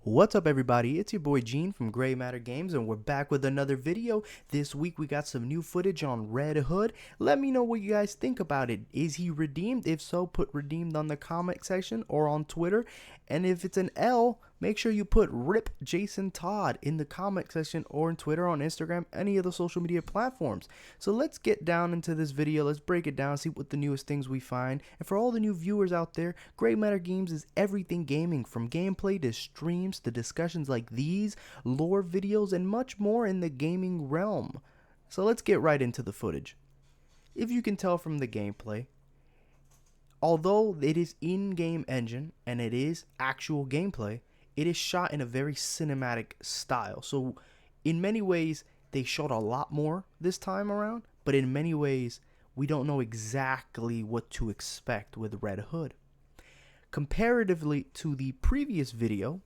What's up, everybody? It's your boy Gene from Gray Matter Games, and we're back with another video. This week we got some new footage on Red Hood. Let me know what you guys think about it. Is he redeemed? If so, put redeemed on the comment section or on Twitter. And if it's an L, make sure you put R.I.P Jason Todd in the comment section or on Twitter, on Instagram, any of the social media platforms. So let's get down into this video. Let's break it down, see what the newest things we find. And for all the new viewers out there, Gray Matter Games is everything gaming, from gameplay to streams to discussions like these, lore videos, and much more in the gaming realm. So let's get right into the footage. If you can tell from the gameplay, although it is in-game engine and it is actual gameplay, it is shot in a very cinematic style. So in many ways, they showed a lot more this time around, but in many ways, we don't know exactly what to expect with Red Hood. Comparatively to the previous video,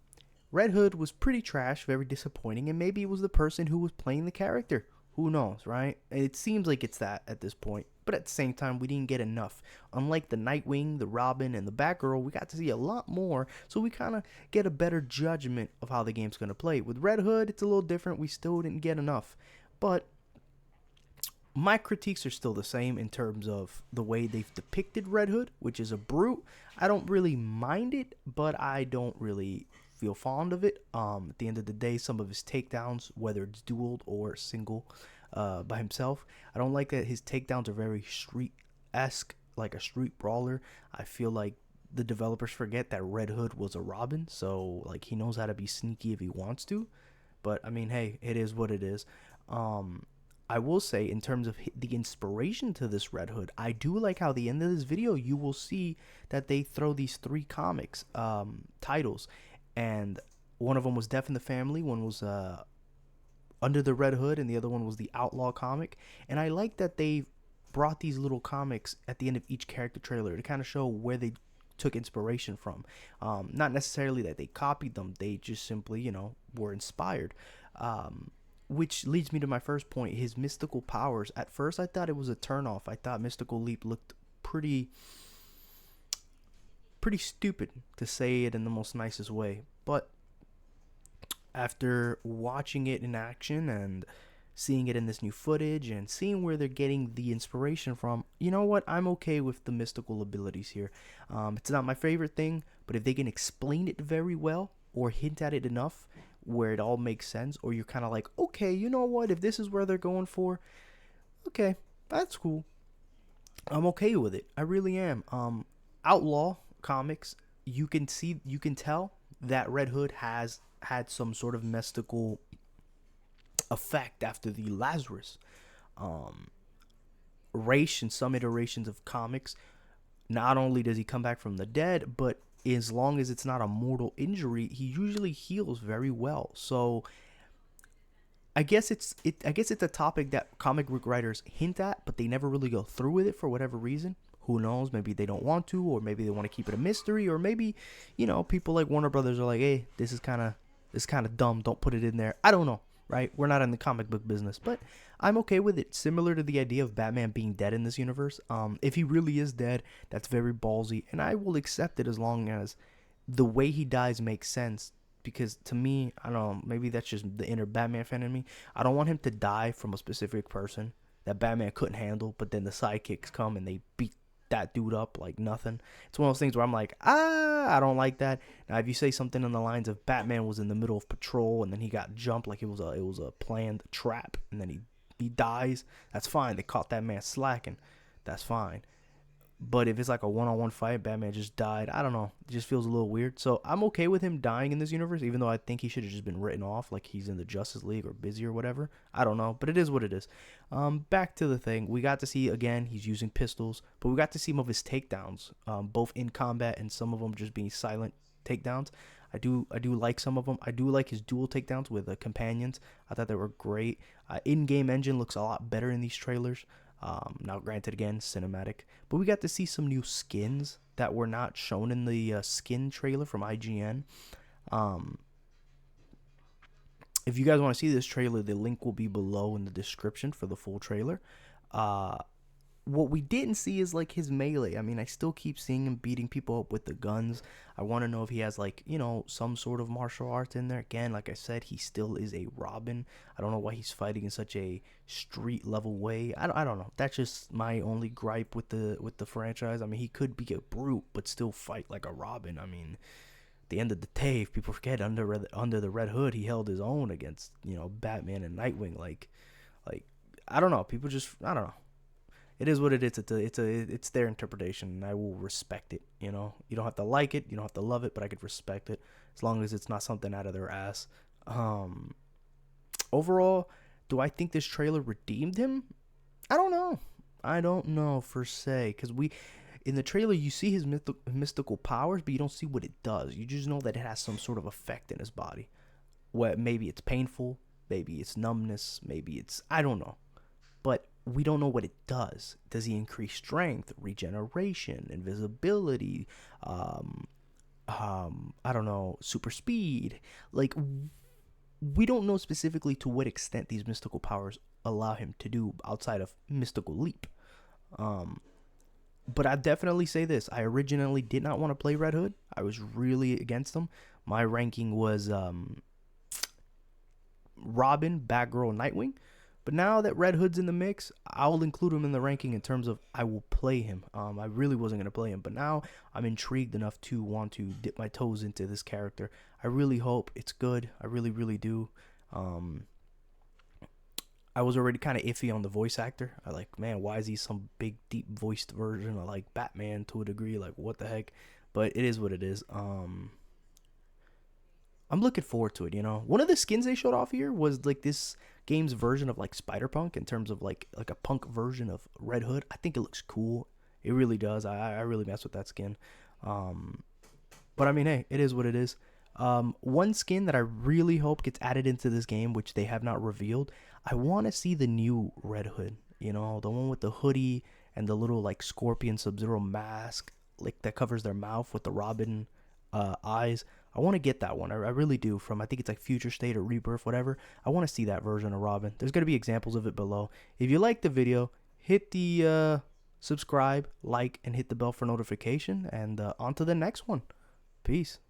Red Hood was pretty trash, very disappointing, and maybe it was the person who was playing the character. Who knows, right? It seems like it's that at this point, but at the same time, we didn't get enough. Unlike the Nightwing, the Robin, and the Batgirl, we got to see a lot more, so we kind of get a better judgment of how the game's going to play. With Red Hood, it's a little different. We still didn't get enough, but my critiques are still the same in terms of the way they've depicted Red Hood, which is a brute. I don't really mind it, but I don't really feel fond of it. At the end of the day, some of his takedowns, whether it's dueled or single by himself, I don't like that his takedowns are very street-esque, like a street brawler. I feel like the developers forget that Red Hood was a Robin, so like he knows how to be sneaky if he wants to. But I mean, hey, it is what it is. I will say, in terms of the inspiration to this Red Hood, I do like how at the end of this video you will see that they throw these three comics titles, and one of them was Death in the Family, one was Under the Red Hood, and the other one was the Outlaw comic. And I like that they brought these little comics at the end of each character trailer to kind of show where they took inspiration from. Not necessarily that they copied them, they just simply, were inspired. Which leads me to my first point, his mystical powers. At first, I thought it was a turnoff. I thought Mystical Leap looked pretty stupid, to say it in the most nicest way. But after watching it in action and seeing it in this new footage and seeing where they're getting the inspiration from, you know what? I'm okay with the mystical abilities here. It's not my favorite thing, but if they can explain it very well or hint at it enough where it all makes sense, or you're kind of like, okay, you know what, if this is where they're going for, okay, that's cool, I'm okay with it. I really am. Outlaw comics, you can tell that Red Hood has had some sort of mystical effect after the Lazarus race. In some iterations of comics, not only does he come back from the dead, but as long as it's not a mortal injury, he usually heals very well. So I guess it's a topic that comic book writers hint at, but they never really go through with it for whatever reason. Who knows? Maybe they don't want to, or maybe they want to keep it a mystery, or maybe, people like Warner Brothers are like, hey, this is kind of dumb, don't put it in there. I don't know, right? We're not in the comic book business, but I'm okay with it. Similar to the idea of Batman being dead in this universe. If he really is dead, that's very ballsy, and I will accept it as long as the way he dies makes sense. Because to me, I don't know, maybe that's just the inner Batman fan in me. I don't want him to die from a specific person that Batman couldn't handle, but then the sidekicks come and they beat that dude up like nothing. It's one of those things where I'm like, I don't like that. Now, if you say something in the lines of Batman was in the middle of patrol and then he got jumped like it was a planned trap, and then he dies, that's fine. They caught that man slacking, that's fine. But if it's like a one-on-one fight, Batman just died, I don't know, it just feels a little weird. So I'm okay with him dying in this universe, even though I think he should have just been written off, like he's in the Justice League or busy or whatever. I don't know, but it is what it is. Back to the thing, we got to see, again, he's using pistols, but we got to see some of his takedowns, both in combat and some of them just being silent takedowns. I do like some of them. I do like his dual takedowns with the companions. I thought they were great. In-game engine looks a lot better in these trailers. Now, granted, again, cinematic, but we got to see some new skins that were not shown in the skin trailer from IGN. If you guys want to see this trailer, the link will be below in the description for the full trailer. what we didn't see is like his melee. I mean, I still keep seeing him beating people up with the guns. I want to know if he has like, you know, some sort of martial arts in there. Again, like I said, he still is a Robin. I don't know why he's fighting in such a street level way. I don't know. That's just my only gripe with the franchise. I mean, he could be a brute but still fight like a Robin. I mean, at the end of the day, if people forget, under the Red Hood, he held his own against, you know, Batman and Nightwing. Like I don't know. People just, I don't know. It is what it is. It's their interpretation, and I will respect it. You know, you don't have to like it, you don't have to love it, but I could respect it as long as it's not something out of their ass. Um, Overall, do I think this trailer redeemed him? I don't know. I don't know for say, because we in the trailer you see his mystical powers, but you don't see what it does. You just know that it has some sort of effect in his body. What, maybe it's painful, maybe it's numbness, maybe it's, I don't know, but we don't know what it does. Does he increase strength, regeneration, invisibility, um, I don't know, super speed? Like, we don't know specifically to what extent these mystical powers allow him to do outside of mystical leap. Um, but I definitely say this: I originally did not want to play Red Hood. I was really against them. My ranking was Robin, Batgirl, Nightwing. But now that Red Hood's in the mix, I'll include him in the ranking in terms of I will play him. I really wasn't going to play him, but now I'm intrigued enough to want to dip my toes into this character. I really hope it's good. I really, really do. Um, I was already kind of iffy on the voice actor. I like, man, why is he some big, deep voiced version of like Batman to a degree? Like, what the heck? But it is what it is. I'm looking forward to it, you know. One of the skins they showed off here was like this game's version of like Spider-Punk in terms of like a punk version of Red Hood. I think it looks cool. It really does. I really mess with that skin. Um, but I mean, hey, it is what it is. One skin that I really hope gets added into this game, which they have not revealed, I want to see the new Red Hood. You know, the one with the hoodie and the little like Scorpion Sub-Zero mask, like that covers their mouth with the Robin eyes. I want to get that one. I really do. From, I think it's like Future State or Rebirth, whatever. I want to see that version of Robin. There's going to be examples of it below. If you like the video, hit the subscribe, like, and hit the bell for notification. And on to the next one. Peace.